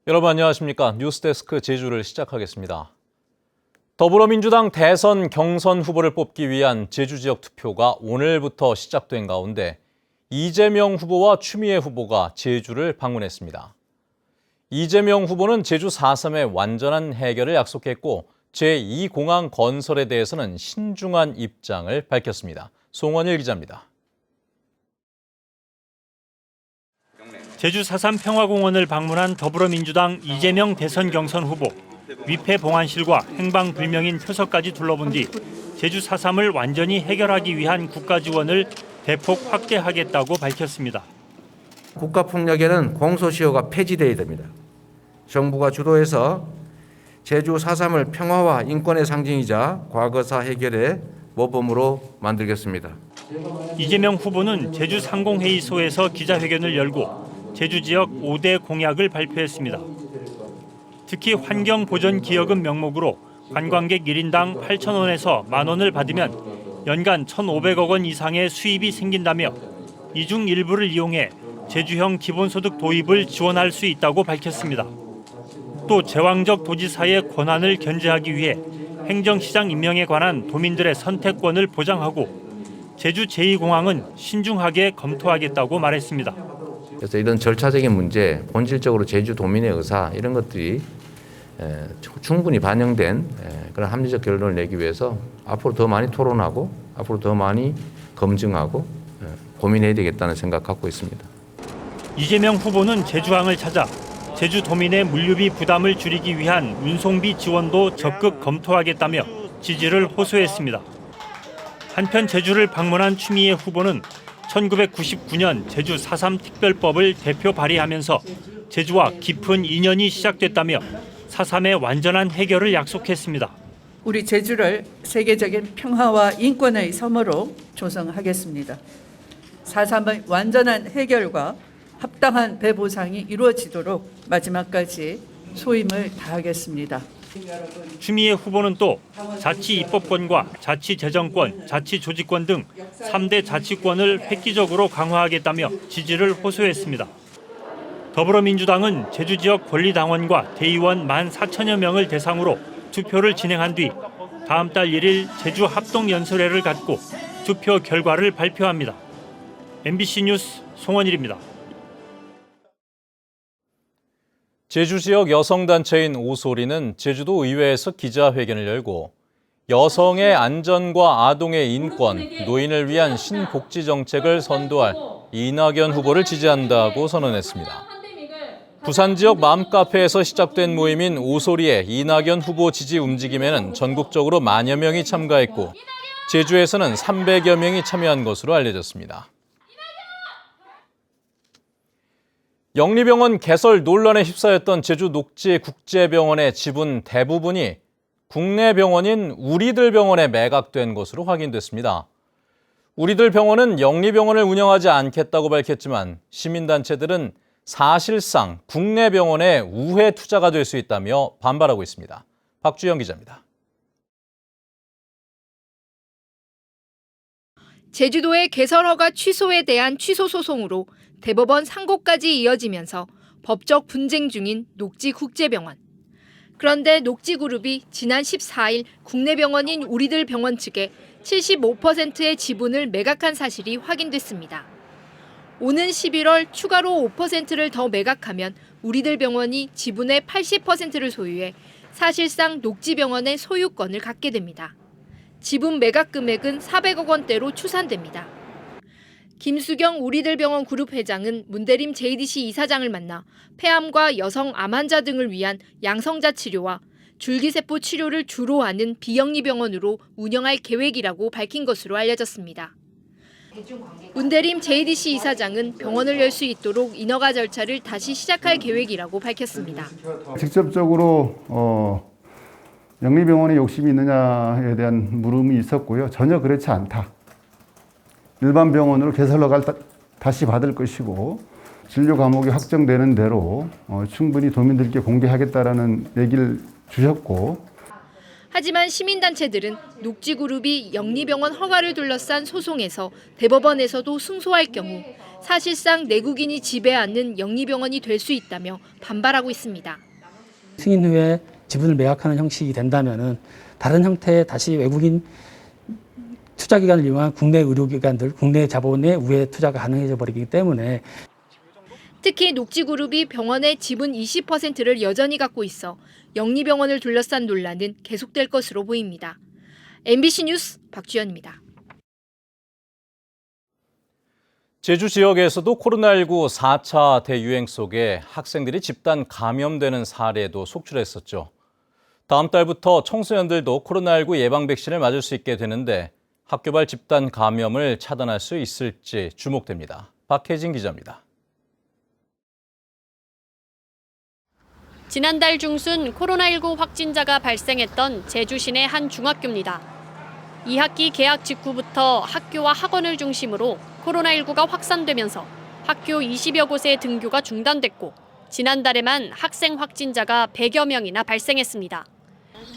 여러분 안녕하십니까? 뉴스데스크 제주를 시작하겠습니다. 더불어민주당 대선 경선 후보를 뽑기 위한 제주 지역 투표가 오늘부터 시작된 가운데 이재명 후보와 추미애 후보가 제주를 방문했습니다. 이재명 후보는 제주 4.3의 완전한 해결을 약속했고 제2공항 건설에 대해서는 신중한 입장을 밝혔습니다. 송원일 기자입니다. 제주 4.3 평화공원을 방문한 더불어민주당 이재명 대선 경선 후보. 위패 봉안실과 행방불명인 표석까지 둘러본 뒤 제주 4.3을 완전히 해결하기 위한 국가 지원을 대폭 확대하겠다고 밝혔습니다. 국가폭력에는 공소시효가 폐지돼야 됩니다. 정부가 주도해서 제주 4.3을 평화와 인권의 상징이자 과거사 해결의 모범으로 만들겠습니다. 이재명 후보는 제주 상공회의소에서 기자회견을 열고 제주 지역 5대 공약을 발표했습니다. 특히 환경보전기여금 명목으로 관광객 1인당 8,000원에서 10,000원을 받으면 연간 1,500억 원 이상의 수입이 생긴다며 이 중 일부를 이용해 제주형 기본소득 도입을 지원할 수 있다고 밝혔습니다. 또 제왕적 도지사의 권한을 견제하기 위해 행정시장 임명에 관한 도민들의 선택권을 보장하고 제주 제2공항은 신중하게 검토하겠다고 말했습니다. 그래서 이런 절차적인 문제, 본질적으로 제주 도민의 의사 이런 것들이 충분히 반영된 그런 합리적 결론을 내기 위해서 앞으로 더 많이 토론하고 앞으로 더 많이 검증하고 고민해야 되겠다는 생각 갖고 있습니다. 이재명 후보는 제주항을 찾아 제주 도민의 물류비 부담을 줄이기 위한 운송비 지원도 적극 검토하겠다며 지지를 호소했습니다. 한편 제주를 방문한 추미애 후보는 1999년 제주 4.3 특별법을 대표 발의하면서 제주와 깊은 인연이 시작됐다며 4.3의 완전한 해결을 약속했습니다. 우리 제주를 세계적인 평화와 인권의 섬으로 조성하겠습니다. 4.3의 완전한 해결과 합당한 배보상이 이루어지도록 마지막까지 소임을 다하겠습니다. 추미애 후보는 또 자치 입법권과 자치 재정권, 자치 조직권 등 3대 자치권을 획기적으로 강화하겠다며 지지를 호소했습니다. 더불어민주당은 제주 지역 권리당원과 대의원 14,000여 명을 대상으로 투표를 진행한 뒤 다음 달 1일 제주 합동연설회를 갖고 투표 결과를 발표합니다. MBC 뉴스 송원일입니다. 제주 지역 여성단체인 오소리는 제주도 의회에서 기자회견을 열고 여성의 안전과 아동의 인권, 노인을 위한 신복지 정책을 선도할 이낙연 후보를 지지한다고 선언했습니다. 부산 지역 맘카페에서 시작된 모임인 오소리의 이낙연 후보 지지 움직임에는 전국적으로 만여 명이 참가했고 제주에서는 300여 명이 참여한 것으로 알려졌습니다. 영리병원 개설 논란에 휩싸였던 제주 녹지국제병원의 지분 대부분이 국내 병원인 우리들 병원에 매각된 것으로 확인됐습니다. 우리들 병원은 영리병원을 운영하지 않겠다고 밝혔지만 시민단체들은 사실상 국내 병원의 우회 투자가 될 수 있다며 반발하고 있습니다. 박주영 기자입니다. 제주도의 개설 허가 취소에 대한 취소 소송으로 대법원 상고까지 이어지면서 법적 분쟁 중인 녹지국제병원. 그런데 녹지그룹이 지난 14일 국내 병원인 우리들 병원 측에 75%의 지분을 매각한 사실이 확인됐습니다. 오는 11월 추가로 5%를 더 매각하면 우리들 병원이 지분의 80%를 소유해 사실상 녹지병원의 소유권을 갖게 됩니다. 지분 매각 금액은 400억 원대로 추산됩니다. 김수경 우리들 병원 그룹 회장은 문대림 JDC 이사장을 만나 폐암과 여성 암 환자 등을 위한 양성자 치료와 줄기세포 치료를 주로 하는 비영리 병원으로 운영할 계획이라고 밝힌 것으로 알려졌습니다. 문대림 JDC 이사장은 병원을 열 수 있도록 인허가 절차를 다시 시작할 계획이라고 밝혔습니다. 직접적으로 영리병원에 욕심이 있느냐에 대한 물음이 있었고요. 전혀 그렇지 않다. 일반 병원으로 개설 허가를 다시 받을 것이고 진료 과목이 확정되는 대로 충분히 도민들께 공개하겠다라는 얘기를 주셨고 하지만 시민단체들은 녹지그룹이 영리병원 허가를 둘러싼 소송에서 대법원에서도 승소할 경우 사실상 내국인이 지배하는 영리병원이 될 수 있다며 반발하고 있습니다. 승인 후에 지분을 매각하는 형식이 된다면은 다른 형태의 다시 외국인 투자기관을 이용한 국내 의료기관들, 국내 자본의 우회 투자가 가능해져 버리기 때문에 특히 녹지그룹이 병원의 지분 20%를 여전히 갖고 있어 영리병원을 둘러싼 논란은 계속될 것으로 보입니다. MBC 뉴스 박주연입니다. 제주 지역에서도 코로나19 4차 대유행 속에 학생들이 집단 감염되는 사례도 속출했었죠. 다음 달부터 청소년들도 코로나19 예방 백신을 맞을 수 있게 되는데 학교발 집단 감염을 차단할 수 있을지 주목됩니다. 박혜진 기자입니다. 지난달 중순 코로나19 확진자가 발생했던 제주 시내 한 중학교입니다. 2학기 개학 직후부터 학교와 학원을 중심으로 코로나19가 확산되면서 학교 20여 곳의 등교가 중단됐고 지난달에만 학생 확진자가 100여 명이나 발생했습니다.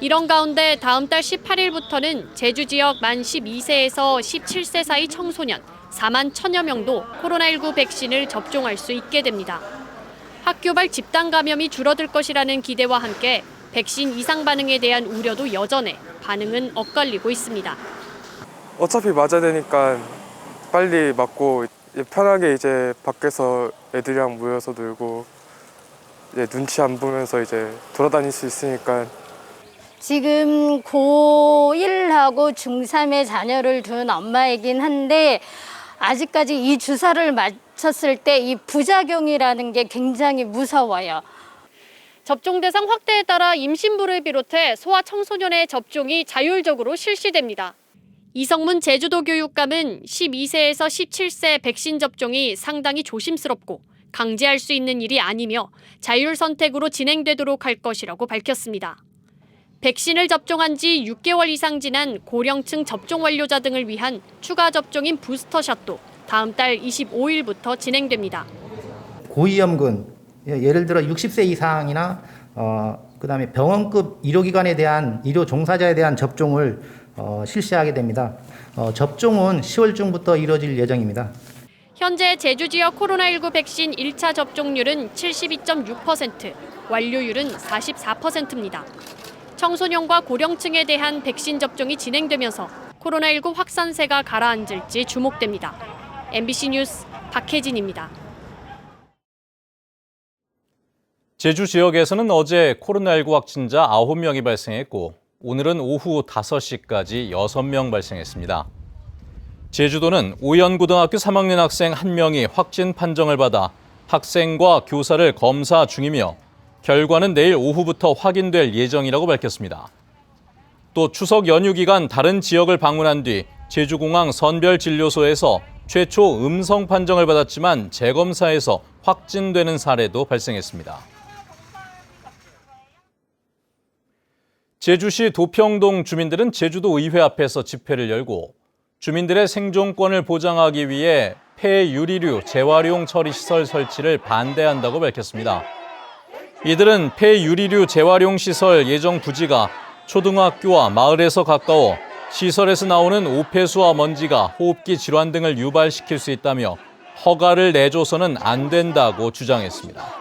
이런 가운데 다음 달 18일부터는 제주 지역 만 12세에서 17세 사이 청소년 4만 1천여 명도 코로나19 백신을 접종할 수 있게 됩니다. 학교발 집단 감염이 줄어들 것이라는 기대와 함께 백신 이상 반응에 대한 우려도 여전해 반응은 엇갈리고 있습니다. 어차피 맞아야 되니까 빨리 맞고 편하게 이제 밖에서 애들이랑 모여서 놀고 이제 눈치 안 보면서 이제 돌아다닐 수 있으니까. 지금 고1하고 중3의 자녀를 둔 엄마이긴 한데 아직까지 이 주사를 맞췄을 때 이 부작용이라는 게 굉장히 무서워요. 접종 대상 확대에 따라 임신부를 비롯해 소아 청소년의 접종이 자율적으로 실시됩니다. 이성문 제주도 교육감은 12세에서 17세 백신 접종이 상당히 조심스럽고 강제할 수 있는 일이 아니며 자율 선택으로 진행되도록 할 것이라고 밝혔습니다. 백신을 접종한 지 6개월 이상 지난 고령층 접종 완료자 등을 위한 추가 접종인 부스터샷도 다음 달 25일부터 진행됩니다. 고위험군, 예를 들어 60세 이상이나 그다음에 병원급 의료기관에 대한 의료 종사자에 대한 접종을 실시하게 됩니다. 접종은 10월 중부터 이루어질 예정입니다. 현재 제주 지역 코로나19 백신 1차 접종률은 72.6%, 완료율은 44%입니다. 청소년과 고령층에 대한 백신 접종이 진행되면서 코로나19 확산세가 가라앉을지 주목됩니다. MBC 뉴스 박혜진입니다. 제주 지역에서는 어제 코로나19 확진자 9명이 발생했고 오늘은 오후 5시까지 6명 발생했습니다. 제주도는 오연고등학교 3학년 학생 1명이 확진 판정을 받아 학생과 교사를 검사 중이며 결과는 내일 오후부터 확인될 예정이라고 밝혔습니다. 또 추석 연휴 기간 다른 지역을 방문한 뒤 제주공항 선별진료소에서 최초 음성 판정을 받았지만 재검사에서 확진되는 사례도 발생했습니다. 제주시 도평동 주민들은 제주도 의회 앞에서 집회를 열고 주민들의 생존권을 보장하기 위해 폐유리류 재활용 처리 시설 설치를 반대한다고 밝혔습니다. 이들은 폐유리류 재활용 시설 예정 부지가 초등학교와 마을에서 가까워 시설에서 나오는 오폐수와 먼지가 호흡기 질환 등을 유발시킬 수 있다며 허가를 내줘서는 안 된다고 주장했습니다.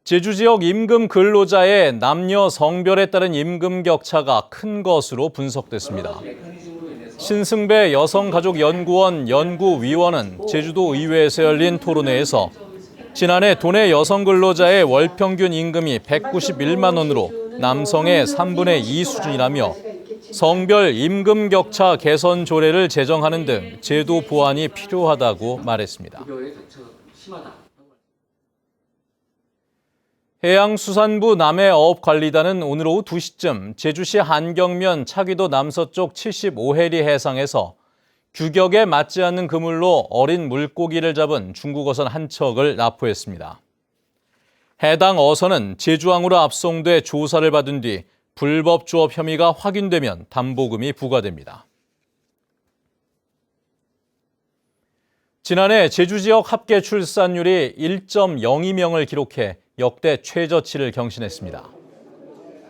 제주 지역 임금 근로자의 남녀 성별에 따른 임금 격차가 큰 것으로 분석됐습니다. 신승배 여성가족연구원 연구위원은 제주도 의회에서 열린 토론회에서 지난해 도내 여성 근로자의 월 평균 임금이 191만 원으로 남성의 3분의 2 수준이라며 성별 임금 격차 개선 조례를 제정하는 등 제도 보완이 필요하다고 말했습니다. 해양수산부 남해어업관리단은 오늘 오후 2시쯤 제주시 한경면 차기도 남서쪽 75해리 해상에서 규격에 맞지 않는 그물로 어린 물고기를 잡은 중국어선 한 척을 납포했습니다. 해당 어선은 제주항으로 압송돼 조사를 받은 뒤 불법 조업 혐의가 확인되면 담보금이 부과됩니다. 지난해 제주 지역 합계 출산율이 1.02명을 기록해 역대 최저치를 경신했습니다.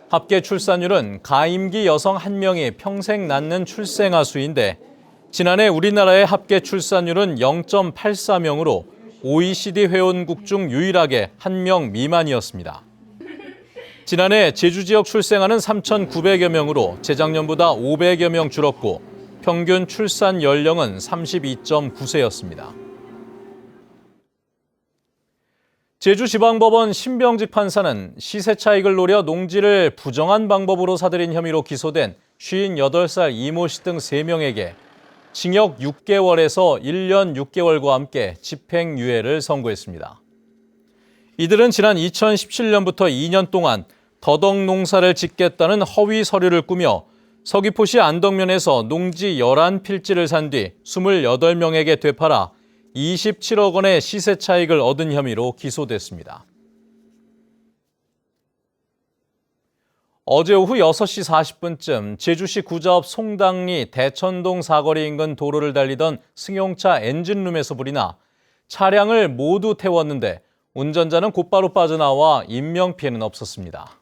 합계 출산율은 가임기 여성 1명이 평생 낳는 출생아 수인데 지난해 우리나라의 합계 출산율은 0.84명으로 OECD 회원국 중 유일하게 1명 미만이었습니다. 지난해 제주 지역 출생아는 3,900여 명으로 재작년보다 500여 명 줄었고 평균 출산 연령은 32.9세였습니다. 제주지방법원 신병직 판사는 시세 차익을 노려 농지를 부정한 방법으로 사들인 혐의로 기소된 58살 이모 씨 등 3명에게 징역 6개월에서 1년 6개월과 함께 집행유예를 선고했습니다. 이들은 지난 2017년부터 2년 동안 더덕 농사를 짓겠다는 허위 서류를 꾸며 서귀포시 안덕면에서 농지 11필지를 산 뒤 28명에게 되팔아 27억 원의 시세 차익을 얻은 혐의로 기소됐습니다. 어제 오후 6시 40분쯤 제주시 구자읍 송당리 대천동 사거리 인근 도로를 달리던 승용차 엔진룸에서 불이 나 차량을 모두 태웠는데 운전자는 곧바로 빠져나와 인명피해는 없었습니다.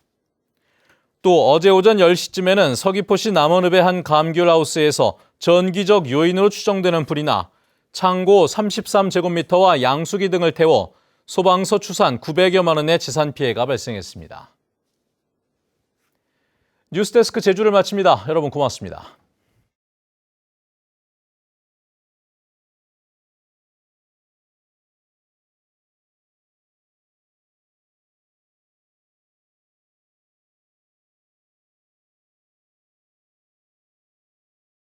또 어제 오전 10시쯤에는 서귀포시 남원읍의 한 감귤하우스에서 전기적 요인으로 추정되는 불이 나 창고 33제곱미터와 양수기 등을 태워 소방서 추산 900여만 원의 재산 피해가 발생했습니다. 뉴스데스크 제주를 마칩니다. 여러분 고맙습니다.